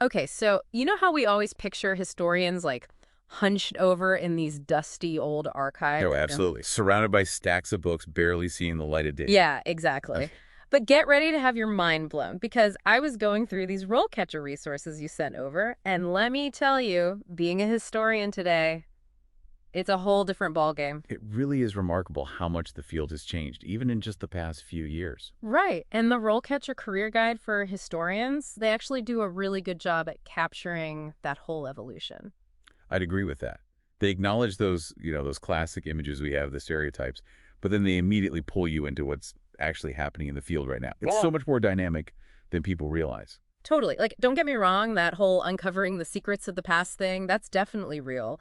Okay, so you know how we always picture historians like hunched over in these dusty old archives? Oh, You know? absolutely. Surrounded by stacks of books, barely seeing the light of day. Yeah, exactly. But get ready to have your mind blown because I was going through these RoleCatcher resources you sent over, and let me tell you, being a historian today, it's a whole different ballgame. It really is remarkable how much the field has changed, even in just the past few years. Right. And the RoleCatcher career guide for historians, they actually do a really good job at capturing that whole evolution. I'd agree with that. They acknowledge those classic images we have, the stereotypes, but then they immediately pull you into what's actually happening in the field right now. It's so much more dynamic than people realize. Totally. Like, don't get me wrong, that whole uncovering the secrets of the past thing, that's definitely real.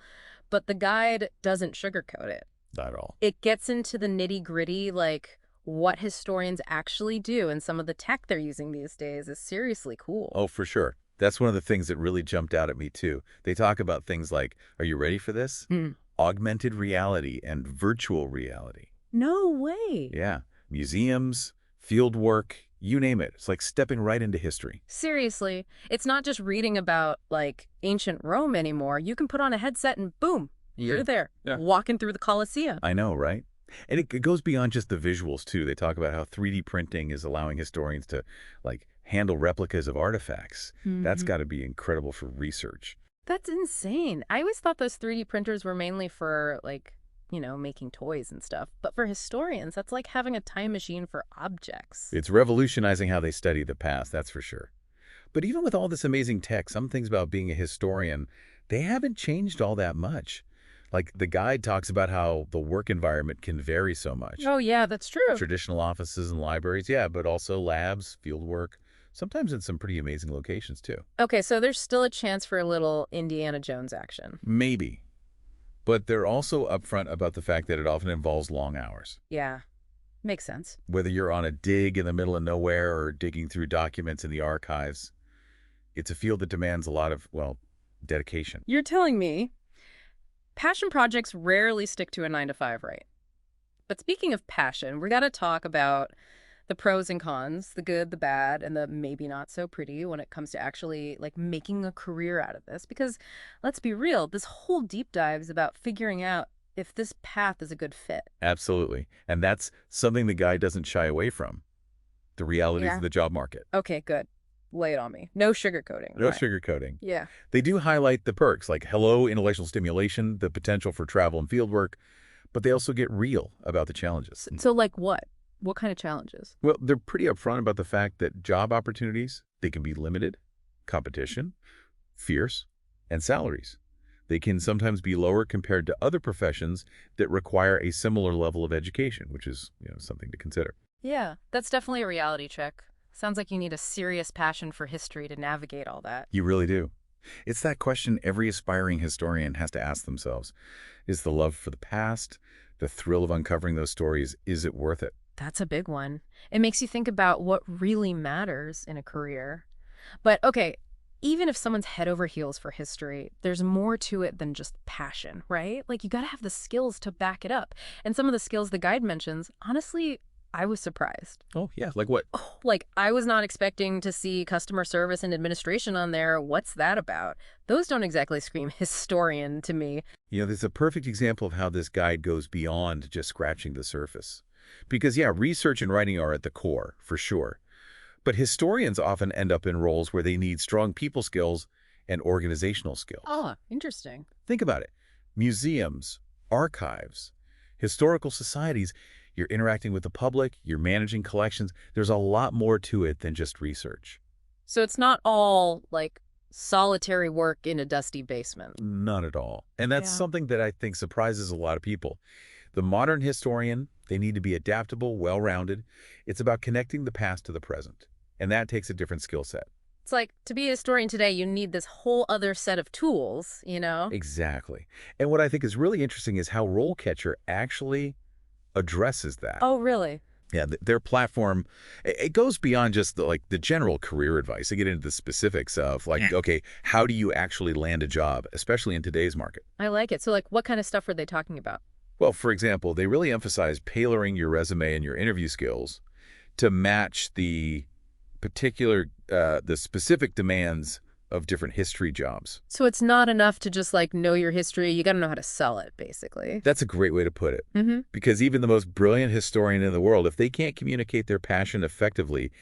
But the guide doesn't sugarcoat it. Not at all. It gets into the nitty-gritty, like what historians actually do, and some of the tech they're using these days is seriously cool. Oh, for sure. That's one of the things that really jumped out at me, too. They talk about things like, are you ready for this? Hmm. Augmented reality and virtual reality. No way. Yeah. Museums, field work, you name it. It's like stepping right into history. Seriously, it's not just reading about like ancient Rome anymore. You can put on a headset and boom, you're there, Yeah. walking through the Colosseum. I know, right? And it goes beyond just the visuals, too. They talk about how 3D printing is allowing historians to, like, handle replicas of artifacts. That's Hmm. got to be incredible for research. That's insane. I always thought those 3D printers were mainly for like, making toys and stuff. But for historians, that's like having a time machine for objects. It's revolutionizing how they study the past, that's for sure. But even with all this amazing tech, some things about being a historian, they haven't changed all that much. Like, the guide talks about how the work environment can vary so much. Oh, yeah, that's true. Traditional offices and libraries, yeah, but also labs, field work, sometimes in some pretty amazing locations, too. Okay, so there's still a chance for a little Indiana Jones action. Maybe. But they're also upfront about the fact that it often involves long hours. Yeah, makes sense. Whether you're on a dig in the middle of nowhere or digging through documents in the archives, it's a field that demands a lot of, well, dedication. You're telling me passion projects rarely stick to a 9 to 5, right? But speaking of passion, we got to talk about the pros and cons, the good, the bad, and the maybe not so pretty when it comes to actually like making a career out of this. Because let's be real, this whole deep dive is about figuring out if this path is a good fit. Absolutely. And that's something the guy doesn't shy away from, the realities Yeah. of the job market. Okay, good. Lay it on me. No sugarcoating. No Right. sugarcoating. Yeah. They do highlight the perks, like hello, intellectual stimulation, the potential for travel and fieldwork, but they also get real about the challenges. So like what? What kind of challenges? Well, they're pretty upfront about the fact that job opportunities, they can be limited, competition, fierce, and salaries. They can sometimes be lower compared to other professions that require a similar level of education, which is, something to consider. Yeah, that's definitely a reality check. Sounds like you need a serious passion for history to navigate all that. You really do. It's that question every aspiring historian has to ask themselves. Is the love for the past, the thrill of uncovering those stories, is it worth it? That's a big one. It makes you think about what really matters in a career. But okay, even if someone's head over heels for history, there's more to it than just passion, right? Like you got to have the skills to back it up. And some of the skills the guide mentions, honestly, I was surprised. Oh, yeah. Like what? Oh, like I was not expecting to see customer service and administration on there. What's that about? Those don't exactly scream historian to me. There's a perfect example of how this guide goes beyond just scratching the surface. Because, yeah, research and writing are at the core, for sure. But historians often end up in roles where they need strong people skills and organizational skills. Ah, interesting. Think about it. Museums, archives, historical societies, you're interacting with the public, you're managing collections. There's a lot more to it than just research. So it's not all like solitary work in a dusty basement. Not at all. And that's Yeah. something that I think surprises a lot of people. The modern historian, they need to be adaptable, well-rounded. It's about connecting the past to the present. And that takes a different skill set. It's like to be a historian today, you need this whole other set of tools, you know? Exactly. And what I think is really interesting is how RoleCatcher actually addresses that. Oh, really? Yeah, their platform, it goes beyond just the general career advice. They get into the specifics of okay, how do you actually land a job, especially in today's market? I like it. So like what kind of stuff were they talking about? Well, for example, they really emphasize tailoring your resume and your interview skills to match the specific demands of different history jobs. So it's not enough to just like know your history. You got to know how to sell it, basically. That's a great way to put it. Mm-hmm. Because even the most brilliant historian in the world, if they can't communicate their passion effectively,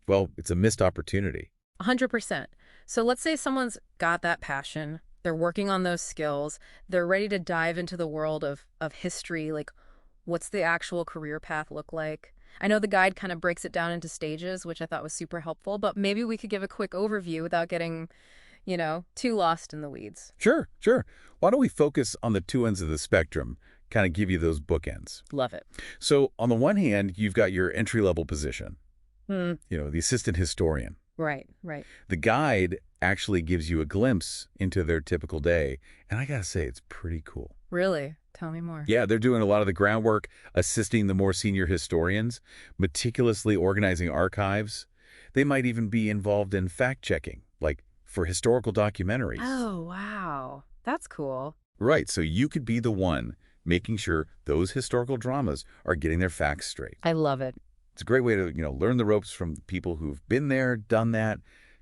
well, it's a missed opportunity. 100%. So let's say someone's got that passion. They're working on those skills. They're ready to dive into the world of history. Like, what's the actual career path look like? I know the guide kind of breaks it down into stages, which I thought was super helpful, but maybe we could give a quick overview without getting, too lost in the weeds. Sure, sure. Why don't we focus on the two ends of the spectrum, kind of give you those bookends. Love it. So on the one hand, you've got your entry-level position, Hmm. the assistant historian. Right, right. The guide actually gives you a glimpse into their typical day, and I gotta say, it's pretty cool. Really? Tell me more. Yeah, they're doing a lot of the groundwork, assisting the more senior historians, meticulously organizing archives. They might even be involved in fact-checking, like for historical documentaries. Oh, wow. That's cool. Right, so you could be the one making sure those historical dramas are getting their facts straight. I love it. It's a great way to, learn the ropes from people who've been there, done that,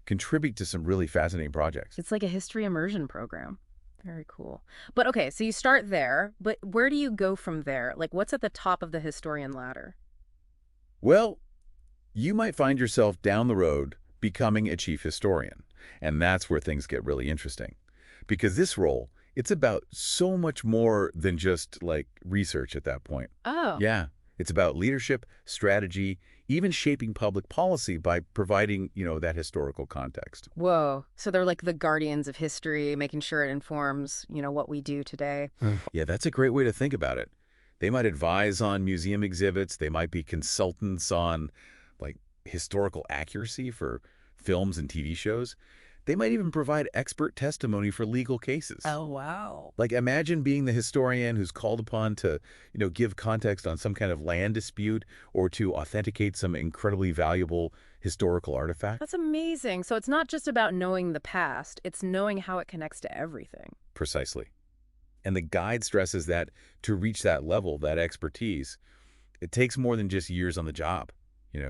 contribute to some really fascinating projects. It's like a history immersion program. Very cool. But okay, so you start there, but where do you go from there? Like, what's at the top of the historian ladder? Well, you might find yourself down the road becoming a chief historian, and that's where things get really interesting. Because this role, it's about so much more than just, like, research at that point. Oh, Yeah, it's about leadership, strategy, even shaping public policy by providing, that historical context. whoa. So they're like the guardians of history, making sure it informs, what we do today. Yeah, that's a great way to think about it. They might advise on museum exhibits. They might be consultants on, like, historical accuracy for films and TV shows. They might even provide expert testimony for legal cases. Oh, wow. Like, imagine being the historian who's called upon to, give context on some kind of land dispute or to authenticate some incredibly valuable historical artifact. That's amazing. So it's not just about knowing the past, it's knowing how it connects to everything. Precisely. And the guide stresses that to reach that level, that expertise, it takes more than just years on the job,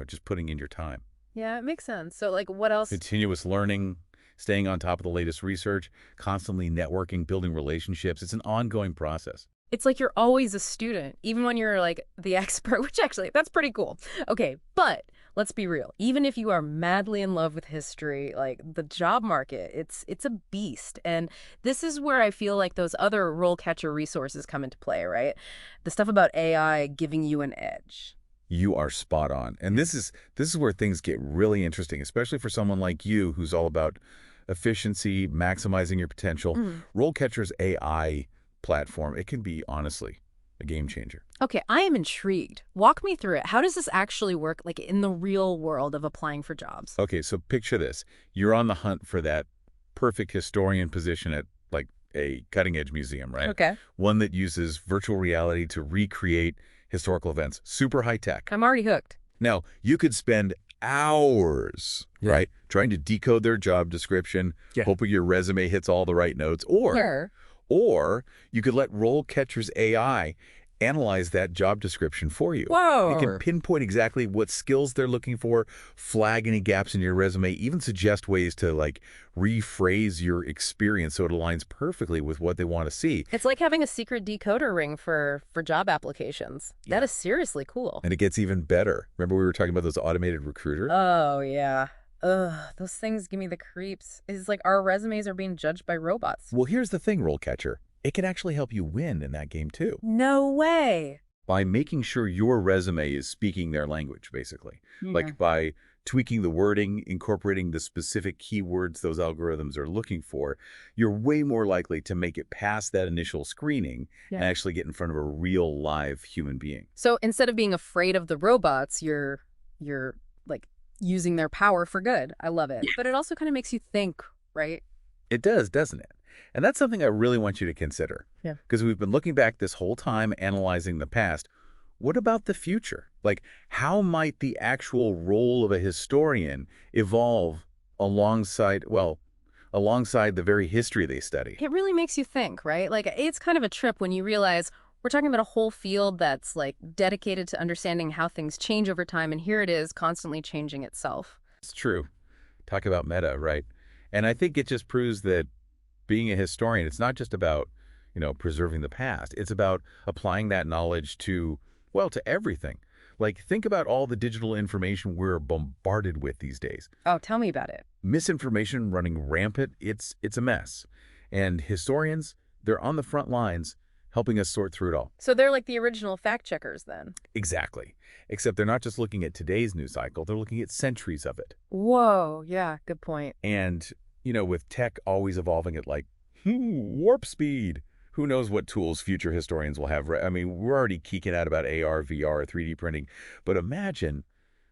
just putting in your time. Yeah, it makes sense. So, like, what else? Continuous learning, staying on top of the latest research, constantly networking, building relationships. It's an ongoing process. It's like you're always a student, even when you're like the expert, which actually, that's pretty cool. Okay, but let's be real. Even if you are madly in love with history, like the job market, it's a beast. And this is where I feel like those other RoleCatcher resources come into play, right? The stuff about AI giving you an edge. You are spot on. And this is where things get really interesting, especially for someone like you who's all about efficiency, maximizing your potential. RoleCatcher's AI platform, it can be, honestly, a game changer. Okay, I am intrigued. Walk me through it. How does this actually work, like in the real world of applying for jobs? Okay, so picture this. You're on the hunt for that perfect historian position at, like, a cutting-edge museum, right? Okay. One that uses virtual reality to recreate historical events. Super high-tech. I'm already hooked. Now, you could spend hours, right, trying to decode their job description, hoping your resume hits all the right notes, or you could let RoleCatcher's AI analyze that job description for you. Whoa. It can pinpoint exactly what skills they're looking for, flag any gaps in your resume, even suggest ways to, like, rephrase your experience so it aligns perfectly with what they want to see. It's like having a secret decoder ring for job applications. That is seriously cool. And it gets even better. Remember we were talking about those automated recruiters? Oh, yeah. Ugh, those things give me the creeps. It's like our resumes are being judged by robots. Well, here's the thing, RoleCatcher. It can actually help you win in that game, too. No way. By making sure your resume is speaking their language, basically. Like by tweaking the wording, incorporating the specific keywords those algorithms are looking for, you're way more likely to make it past that initial screening and actually get in front of a real live human being. So instead of being afraid of the robots, you're like using their power for good. I love it. But it also kind of makes you think, right? It does, doesn't it? And that's something I really want you to consider. Yeah. Because we've been looking back this whole time, analyzing the past. What about the future? Like, how might the actual role of a historian evolve alongside the very history they study? It really makes you think, right? Like, it's kind of a trip when you realize we're talking about a whole field that's like dedicated to understanding how things change over time, and here it is constantly changing itself. It's true. Talk about meta, right? And I think it just proves that being a historian, it's not just about, preserving the past. It's about applying that knowledge to, well, to everything. Like, think about all the digital information we're bombarded with these days. Oh, tell me about it. Misinformation running rampant, it's a mess. And historians, they're on the front lines helping us sort through it all. So they're like the original fact checkers then. Exactly. Except they're not just looking at today's news cycle, they're looking at centuries of it. Whoa, yeah, good point. And, with tech always evolving at like warp speed, who knows what tools future historians will have. I mean, we're already geeking out about AR, VR, 3D printing, but imagine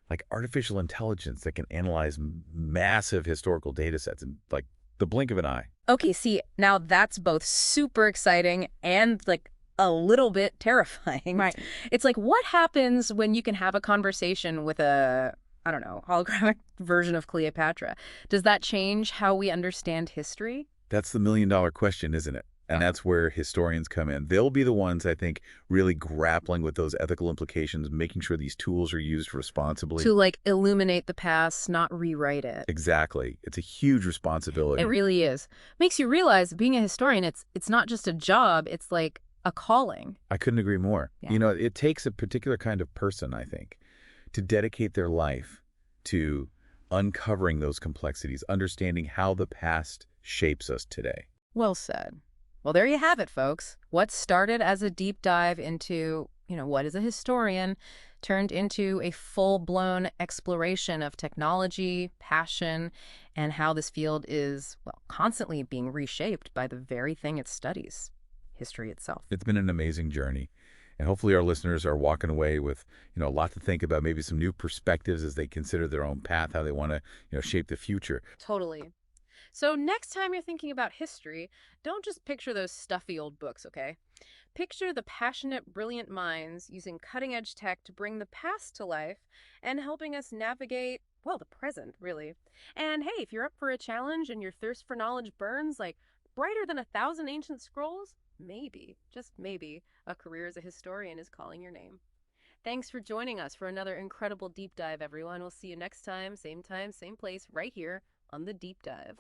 like artificial intelligence that can analyze massive historical data sets in like the blink of an eye. Okay, see, now that's both super exciting and like a little bit terrifying. Right. It's like, what happens when you can have a conversation with a, I don't know, holographic version of Cleopatra? Does that change how we understand history? That's the million-dollar question, isn't it? And that's where historians come in. They'll be the ones, I think, really grappling with those ethical implications, making sure these tools are used responsibly. To like illuminate the past, not rewrite it. Exactly. It's a huge responsibility. It really is. Makes you realize being a historian, it's not just a job, it's like a calling. I couldn't agree more. Yeah. It takes a particular kind of person, I think, to dedicate their life to uncovering those complexities, understanding how the past shapes us today. Well said. Well, there you have it, folks. What started as a deep dive into, what is a historian, turned into a full-blown exploration of technology, passion, and how this field is, well, constantly being reshaped by the very thing it studies, history itself. It's been an amazing journey. And hopefully our listeners are walking away with, a lot to think about, maybe some new perspectives as they consider their own path, how they want to, shape the future. Totally. So next time you're thinking about history, don't just picture those stuffy old books, okay? Picture the passionate, brilliant minds using cutting-edge tech to bring the past to life and helping us navigate, well, the present, really. And hey, if you're up for a challenge and your thirst for knowledge burns like brighter than 1,000 ancient scrolls, maybe, just maybe, a career as a historian is calling your name. Thanks for joining us for another incredible deep dive, everyone. We'll see you next time, same place, right here on The Deep Dive.